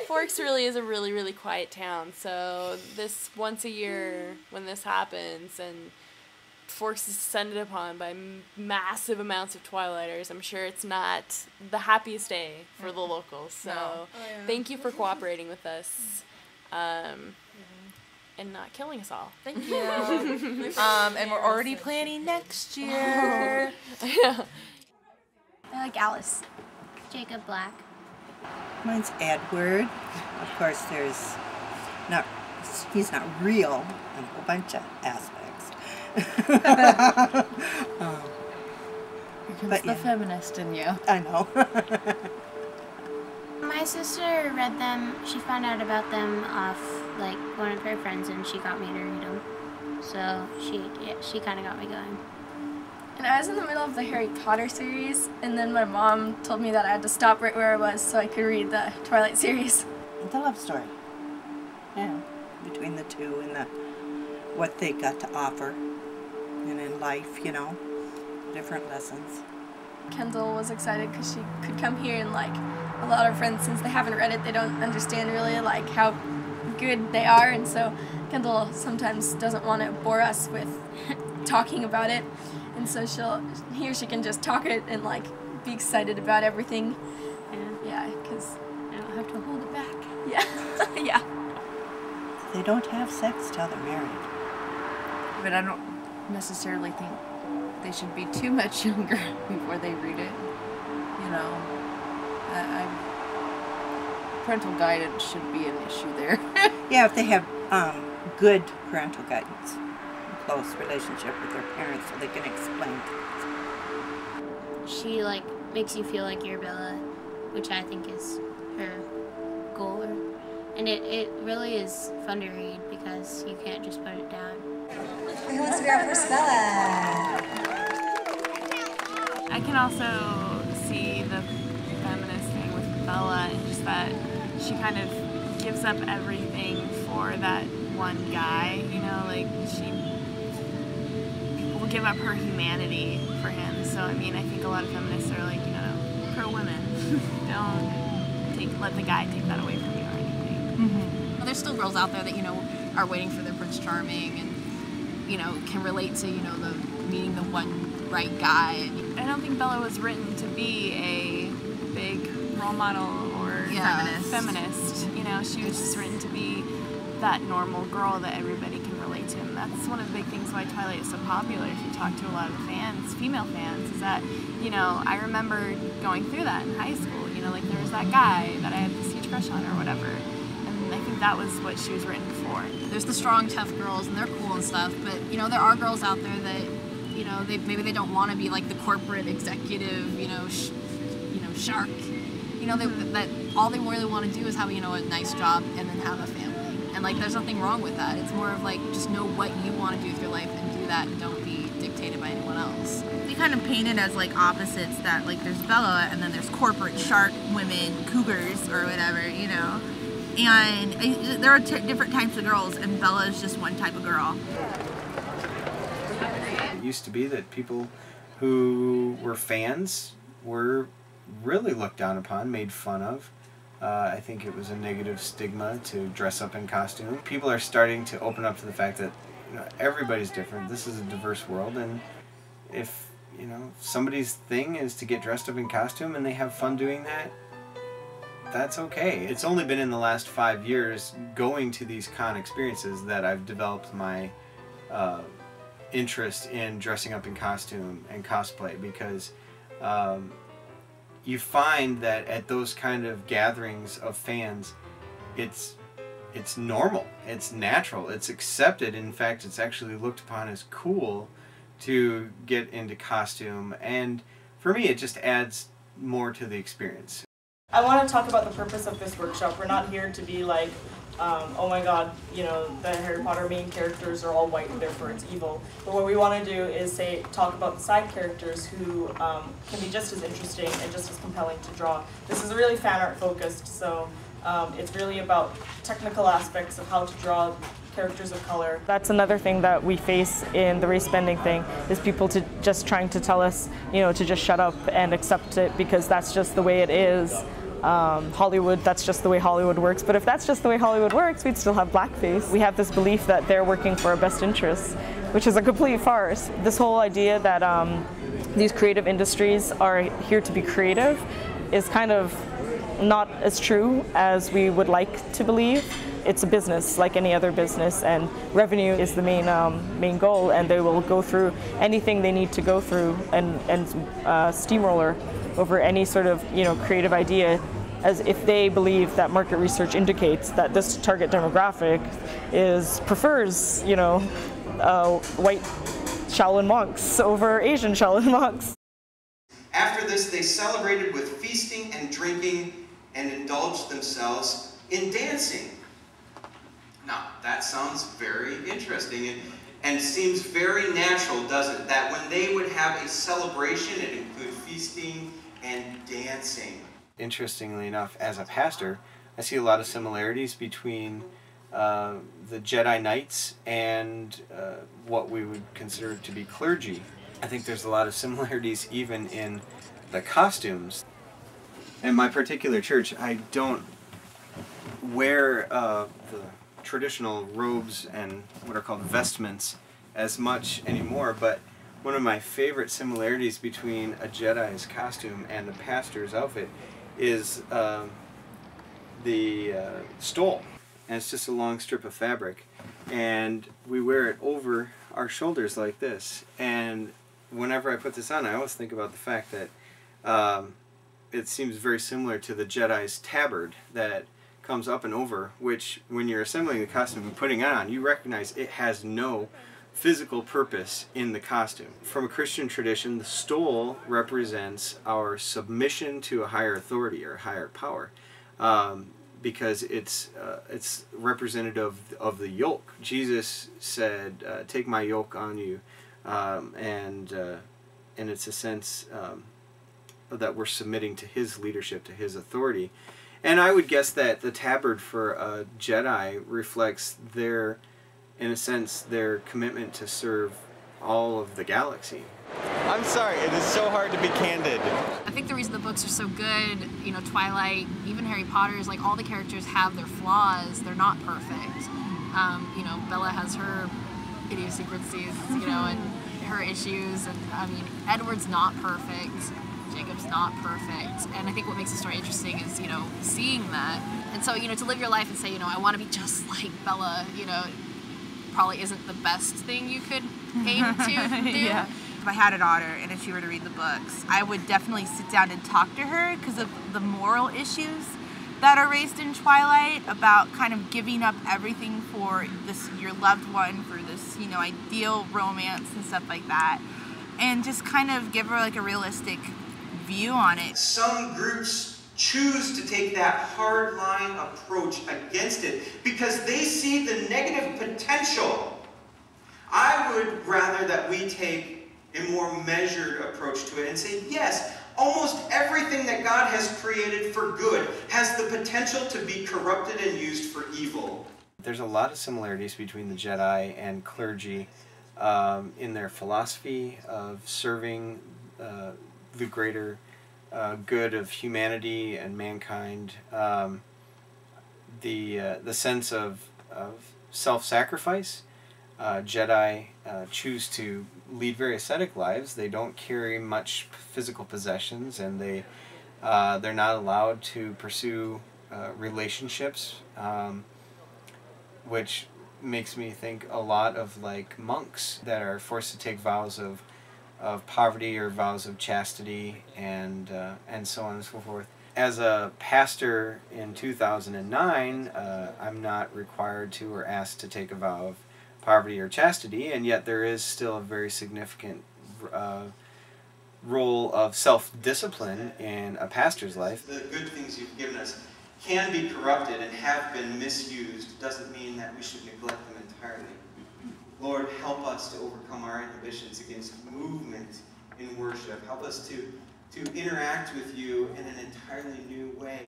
Forks really is a really, really quiet town, so this once a year when this happens and Forks is descended upon by massive amounts of Twilighters, I'm sure it's not the happiest day for the locals. So thank you for cooperating with us and not killing us all. Thank you. And we're already planning next year. Yeah. I like Alice. Jacob Black. Mine's Edward. Of course, he's not real in a whole bunch of aspects. Here comes the feminist in you. I know. My sister read them. She found out about them off like one of her friends, and she got me to read them. So she kind of got me going. And I was in the middle of the Harry Potter series, and then my mom told me that I had to stop right where I was so I could read the Twilight series. The love story. Yeah, between the two and what they got to offer, and in life, you know, different lessons. Kendall was excited because she could come here, and like a lot of friends, since they haven't read it, they don't understand really like how good they are, and so Kendall sometimes doesn't want to bore us with talking about it. And so she can just talk it and like be excited about everything. Yeah, because I don't have to hold it back. Yeah, yeah. They don't have sex till they're married. But I don't necessarily think they should be too much younger before they read it. You know, parental guidance should be an issue there. Yeah, if they have good parental guidance. Close relationship with their parents so they can explain things. She like makes you feel like you're Bella, which I think is her goal. And it really is fun to read because you can't just put it down. Who wants to be our first Bella? I can also see the feminist thing with Bella and just that she kind of gives up everything for that one guy, you know, like she will give up her humanity for him. So I mean, I think a lot of feminists are like, you know, pro women. Don't let the guy take that away from you or anything. Mm-hmm. Well, there's still girls out there that, you know, are waiting for their Prince Charming and, you know, can relate to, you know, meeting the one right guy. I don't think Bella was written to be a big role model or feminist. You know, she was just written to be that normal girl that everybody can relate to. And that's one of the big things why Twilight is so popular. If you talk to a lot of fans, female fans, is that, you know, I remember going through that in high school. You know, like there was that guy that I had this huge crush on or whatever. And I think that was what she was written for. There's the strong, tough girls, and they're cool and stuff, but, you know, there are girls out there that, you know, maybe they don't want to be like the corporate executive, you know, shark. You know, that all they really want to do is have, you know, a nice job and then have a family. And like, there's nothing wrong with that. It's more of like, just know what you want to do with your life and do that, and don't be dictated by anyone else. We kind of paint it as like opposites, that like there's Bella and then there's corporate shark women, cougars or whatever, you know. And there are different types of girls, and Bella is just one type of girl. It used to be that people who were fans were really looked down upon, made fun of. I think it was a negative stigma to dress up in costume. People are starting to open up to the fact that, you know, everybody's different. This is a diverse world, and if, you know, somebody's thing is to get dressed up in costume and they have fun doing that, that's okay. It's only been in the last 5 years going to these con experiences that I've developed my interest in dressing up in costume and cosplay, because you find that at those kind of gatherings of fans, it's normal, it's natural, it's accepted. In fact, it's actually looked upon as cool to get into costume, and for me it just adds more to the experience. I want to talk about the purpose of this workshop. We're not here to be like, oh my god, you know, the Harry Potter main characters are all white and therefore it's evil. But what we want to do is talk about the side characters who can be just as interesting and just as compelling to draw. This is really fan art focused, so it's really about technical aspects of how to draw characters of color. That's another thing that we face in the race bending thing, is people just trying to tell us, you know, to just shut up and accept it because that's just the way it is. Hollywood, that's just the way Hollywood works. But if that's just the way Hollywood works, we'd still have blackface. We have this belief that they're working for our best interests, which is a complete farce. This whole idea that these creative industries are here to be creative is kind of not as true as we would like to believe. It's a business like any other business, and revenue is the main goal, and they will go through anything they need to go through and steamroller over any sort of creative idea, as if they believe that market research indicates that this target demographic prefers white Shaolin monks over Asian Shaolin monks. After this, they celebrated with feasting and drinking and indulged themselves in dancing. Now, that sounds very interesting and seems very natural, doesn't it? That when they would have a celebration, it included feasting and dancing. Interestingly enough, as a pastor, I see a lot of similarities between the Jedi Knights and what we would consider to be clergy. I think there's a lot of similarities even in the costumes. In my particular church, I don't wear the traditional robes and what are called vestments as much anymore, but one of my favorite similarities between a Jedi's costume and a pastor's outfit is the stole. And it's just a long strip of fabric, and we wear it over our shoulders like this. And whenever I put this on, I always think about the fact that it seems very similar to the Jedi's tabard that comes up and over, which when you're assembling the costume and putting it on, you recognize it has no physical purpose in the costume. From a Christian tradition, the stole represents our submission to a higher authority or a higher power, because it's representative of the yoke. Jesus said, "Take my yoke on you," and it's a sense that we're submitting to His leadership, to His authority. And I would guess that the tabard for a Jedi reflects their, in a sense, their commitment to serve all of the galaxy. I'm sorry, it is so hard to be candid. I think the reason the books are so good, Twilight, even Harry Potter's, like all the characters have their flaws. They're not perfect. Bella has her idiosyncrasies, and her issues, and I mean, Edward's not perfect. Jacob's not perfect, and I think what makes the story interesting is, seeing that. And so, to live your life and say, I want to be just like Bella, probably isn't the best thing you could aim to do. Yeah. If I had a daughter and if she were to read the books, I would definitely sit down and talk to her because of the moral issues that are raised in Twilight about kind of giving up everything for your loved one, for this, ideal romance and stuff like that, and just kind of give her like a realistic view on it. Some groups choose to take that hardline approach against it because they see the negative potential. I would rather that we take a more measured approach to it and say, yes, almost everything that God has created for good has the potential to be corrupted and used for evil. There's a lot of similarities between the Jedi and clergy in their philosophy of serving the greater good of humanity and mankind. The sense of self-sacrifice. Jedi choose to lead very ascetic lives. They don't carry much physical possessions, and they're not allowed to pursue relationships, which makes me think a lot of like monks that are forced to take vows of poverty or vows of chastity, and so on and so forth. As a pastor in 2009, I'm not required to or asked to take a vow of poverty or chastity, and yet there is still a very significant role of self-discipline in a pastor's life. The good things you've given us can be corrupted and have been misused. Doesn't mean that we should neglect them entirely. Lord, help us to overcome our inhibitions against movement in worship. Help us to interact with you in an entirely new way.